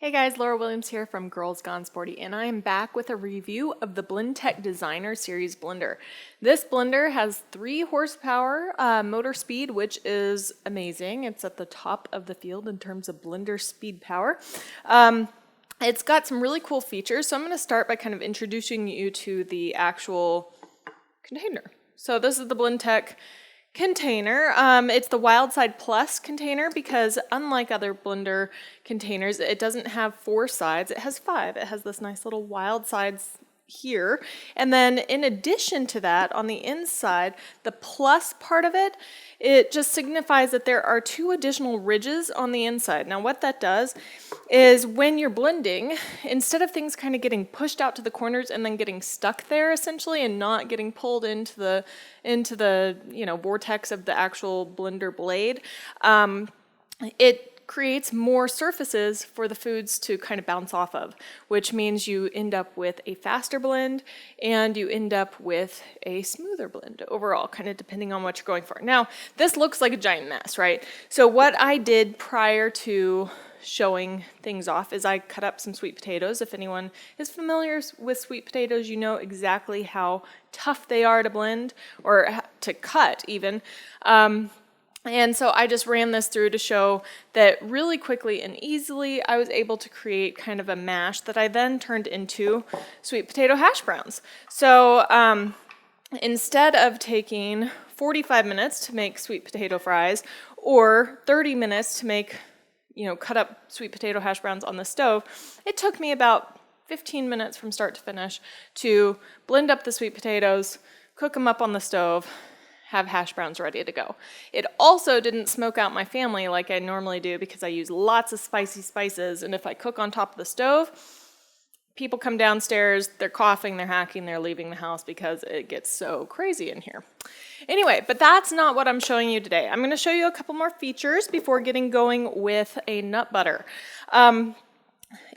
Hey guys, Laura Williams here from Girls Gone Sporty, and I am back with a review of the Blendtec Designer Series blender. This blender has 3 horsepower motor speed, which is amazing. It's at the top of the field in terms of blender speed power. It's got some really cool features, so I'm going to start by kind of introducing you to the actual container. So this is the Blendtec container. It's the Wild Side Plus container because unlike other blender containers, it doesn't have 4 sides, it has 5. It has this nice little wild sides here. And then in addition to that, on the inside, the plus part of it, it just signifies that there are 2 additional ridges on the inside. Now what that does is when you're blending, instead of things kind of getting pushed out to the corners and then getting stuck there essentially and not getting pulled into the vortex of the actual blender blade, it creates more surfaces for the foods to kind of bounce off of, which means you end up with a faster blend and you end up with a smoother blend overall, kind of depending on what you're going for. Now, this looks like a giant mess, right? So what I did prior to showing things off is I cut up some sweet potatoes. If anyone is familiar with sweet potatoes, you know exactly how tough they are to blend or to cut even. And so I just ran this through to show that really quickly and easily I was able to create kind of a mash that I then turned into sweet potato hash browns. So instead of taking 45 minutes to make sweet potato fries or 30 minutes to make, cut up sweet potato hash browns on the stove, it took me about 15 minutes from start to finish to blend up the sweet potatoes, cook them up on the stove, have hash browns ready to go. It also didn't smoke out my family like I normally do because I use lots of spicy spices, and if I cook on top of the stove, people come downstairs, they're coughing, they're hacking, they're leaving the house because it gets so crazy in here. Anyway, but that's not what I'm showing you today. I'm going to show you a couple more features before getting going with a nut butter. In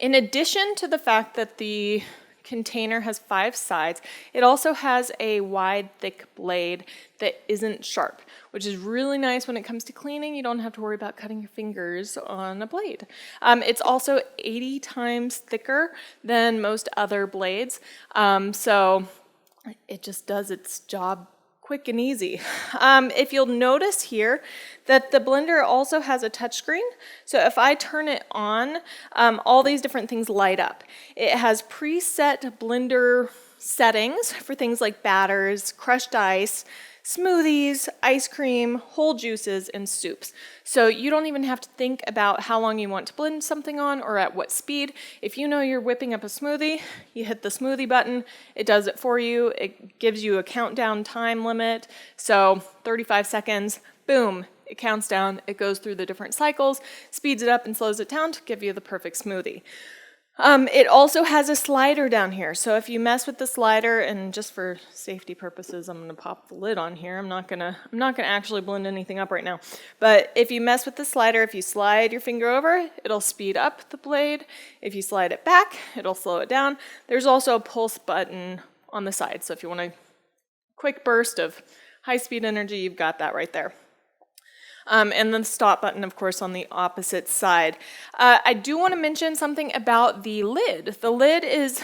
addition to the fact that the container has 5 sides, it also has a wide, thick blade that isn't sharp, which is really nice when it comes to cleaning. You don't have to worry about cutting your fingers on a blade. It's also 80 times thicker than most other blades, so it just does its job quick and easy. If you'll notice here that the blender also has a touchscreen, so if I turn it on, all these different things light up. It has preset blender settings for things like batters, crushed ice, smoothies, ice cream, whole juices, and soups. So you don't even have to think about how long you want to blend something on or at what speed. If you know you're whipping up a smoothie, you hit the smoothie button, it does it for you. It gives you a countdown time limit. So 35 seconds, boom, it counts down, it goes through the different cycles, speeds it up and slows it down to give you the perfect smoothie. It also has a slider down here, so if you mess with the slider, and just for safety purposes, I'm going to pop the lid on here. I'm not gonna actually blend anything up right now. But if you mess with the slider, if you slide your finger over, it'll speed up the blade. If you slide it back, it'll slow it down. There's also a pulse button on the side, so if you want a quick burst of high-speed energy, you've got that right there. And then the stop button, of course, on the opposite side. I do want to mention something about the lid. The lid is,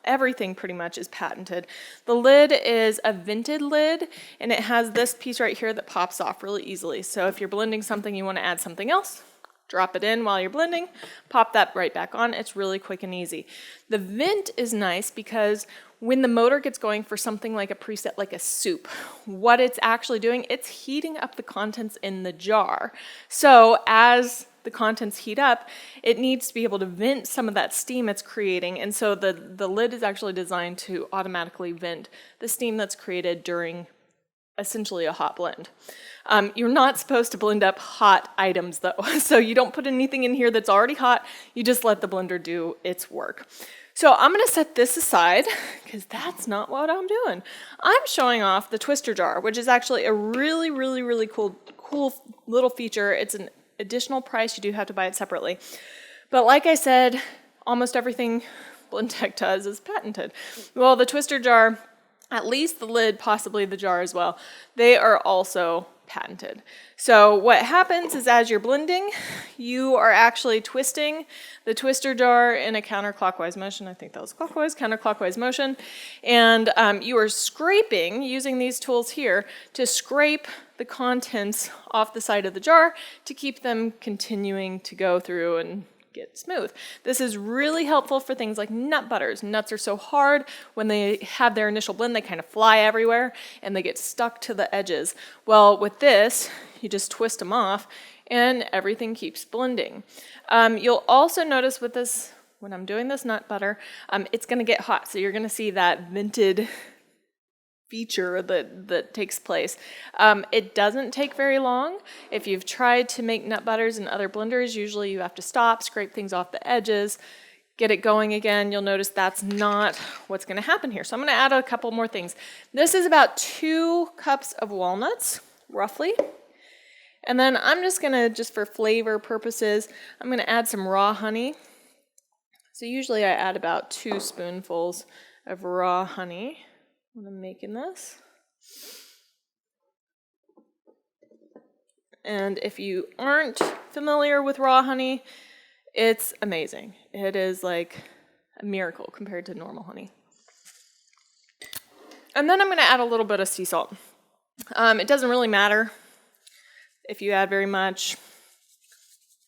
everything pretty much is patented. The lid is a vented lid, and it has this piece right here that pops off really easily. So if you're blending something, you want to add something else, drop it in while you're blending, pop that right back on. It's really quick and easy. The vent is nice because when the motor gets going for something like a preset like a soup, what it's actually doing, it's heating up the contents in the jar. So as the contents heat up, it needs to be able to vent some of that steam it's creating, and so the lid is actually designed to automatically vent the steam that's created during essentially a hot blend. You're not supposed to blend up hot items though, so you don't put anything in here that's already hot, you just let the blender do its work. So I'm going to set this aside because that's not what I'm doing. I'm showing off the twister jar, which is actually a really, really, really cool little feature. It's an additional price. You do have to buy it separately. But like I said, almost everything Blendtec does is patented. Well, the twister jar, at least the lid, possibly the jar as well, they are also patented. So what happens is as you're blending, you are actually twisting the twister jar in a counterclockwise motion. I think that was counterclockwise motion. And you are scraping, using these tools here, to scrape the contents off the side of the jar to keep them continuing to go through and get smooth. This is really helpful for things like nut butters. Nuts are so hard when they have their initial blend, they kind of fly everywhere and they get stuck to the edges. Well, with this, you just twist them off and everything keeps blending. You'll also notice with this, when I'm doing this nut butter, it's going to get hot. So you're going to see that vented feature that takes place. It doesn't take very long. If you've tried to make nut butters in other blenders, usually you have to stop, scrape things off the edges, get it going again. You'll notice that's not what's going to happen here. So I'm going to add a couple more things. This is about 2 cups of walnuts, roughly. And then I'm just going to, just for flavor purposes, I'm going to add some raw honey. So usually I add about 2 spoonfuls of raw honey when I'm making this. And if you aren't familiar with raw honey, it's amazing. It is like a miracle compared to normal honey. And then I'm going to add a little bit of sea salt. It doesn't really matter if you add very much.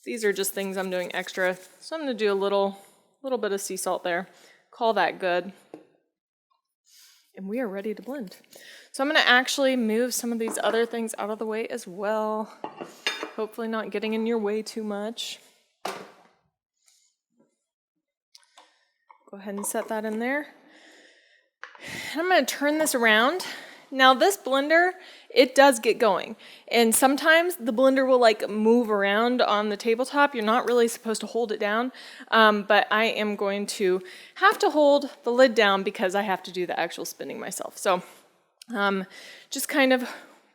These are just things I'm doing extra. So I'm going to do a little bit of sea salt there. Call that good. And we are ready to blend. So I'm going to actually move some of these other things out of the way as well. Hopefully not getting in your way too much. Go ahead and set that in there. I'm going to turn this around. Now this blender, it does get going. And sometimes the blender will like move around on the tabletop. You're not really supposed to hold it down. But I am going to have to hold the lid down because I have to do the actual spinning myself. So just kind of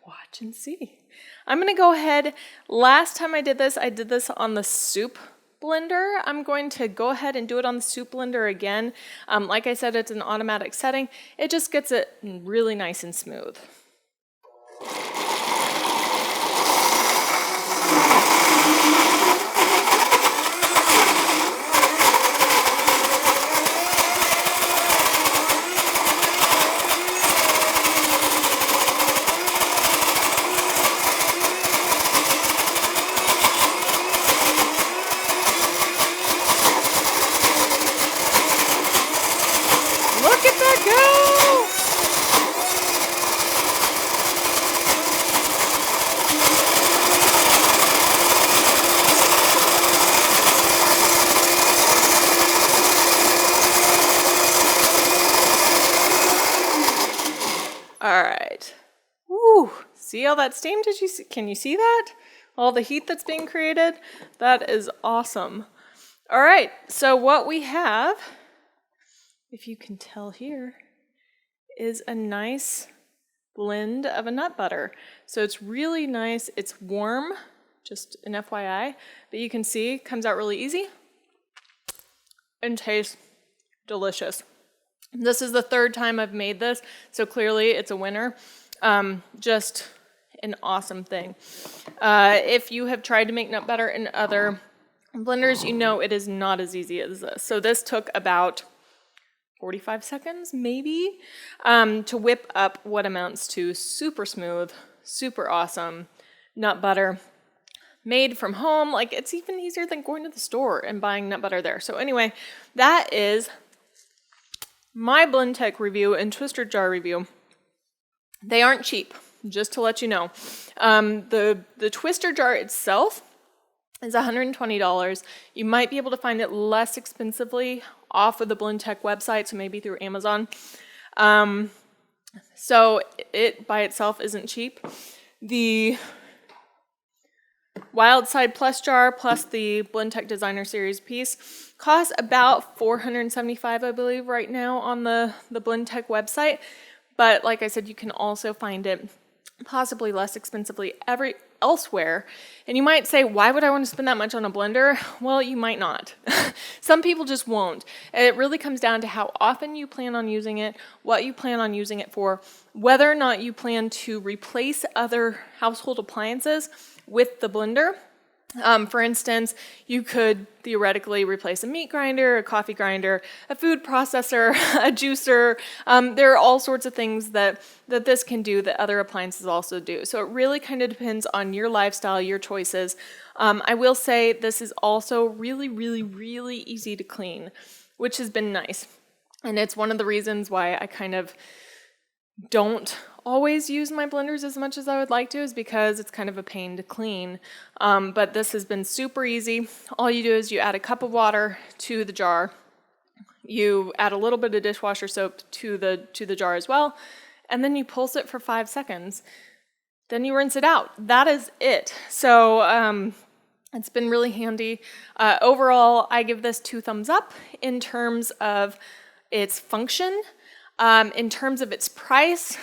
watch and see. I'm going to go ahead. Last time I did this on the soup blender. I'm going to go ahead and do it on the soup blender again. Like I said, it's an automatic setting. It just gets it really nice and smooth. All right. Woo! See all that steam? Can you see that? All the heat that's being created? That is awesome. All right, so what we have, if you can tell here, is a nice blend of a nut butter. So it's really nice. It's warm, just an FYI, but you can see it comes out really easy and tastes delicious. This is the 3rd time I've made this, so clearly it's a winner. Just an awesome thing. If you have tried to make nut butter in other blenders, you know it is not as easy as this. So this took about 45 seconds, maybe, to whip up what amounts to super smooth, super awesome nut butter made from home. Like, it's even easier than going to the store and buying nut butter there. So anyway, that is my Blendtec review and twister jar review. They aren't cheap, just to let you know. The twister jar itself is $120. You might be able to find it less expensively off of the Blendtec website, so maybe through Amazon. So it by itself isn't cheap. The Wild Side Plus jar plus the Blendtec Designer Series piece costs about $475, I believe, right now on the Blendtec website. But like I said, you can also find it possibly less expensively elsewhere. And you might say, why would I want to spend that much on a blender? Well, you might not. Some people just won't. It really comes down to how often you plan on using it, what you plan on using it for, whether or not you plan to replace other household appliances with the blender. For instance, you could theoretically replace a meat grinder, a coffee grinder, a food processor, a juicer. There are all sorts of things that this can do that other appliances also do. So it really kind of depends on your lifestyle, your choices. I will say this is also really, really, really easy to clean, which has been nice. And it's one of the reasons why I kind of don't always use my blenders as much as I would like to, is because it's kind of a pain to clean. But this has been super easy. All you do is you add a cup of water to the jar. You add a little bit of dishwasher soap to the jar as well, and then you pulse it for 5 seconds. Then you rinse it out. That is it. So it's been really handy. Overall, I give this 2 thumbs up in terms of its function. In terms of its price,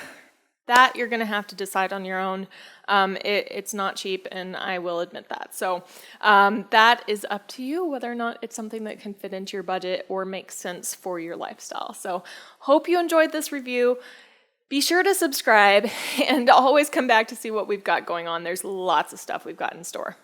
that you're going to have to decide on your own. It's not cheap, and I will admit that. So that is up to you whether or not it's something that can fit into your budget or makes sense for your lifestyle. So hope you enjoyed this review. Be sure to subscribe and always come back to see what we've got going on. There's lots of stuff we've got in store.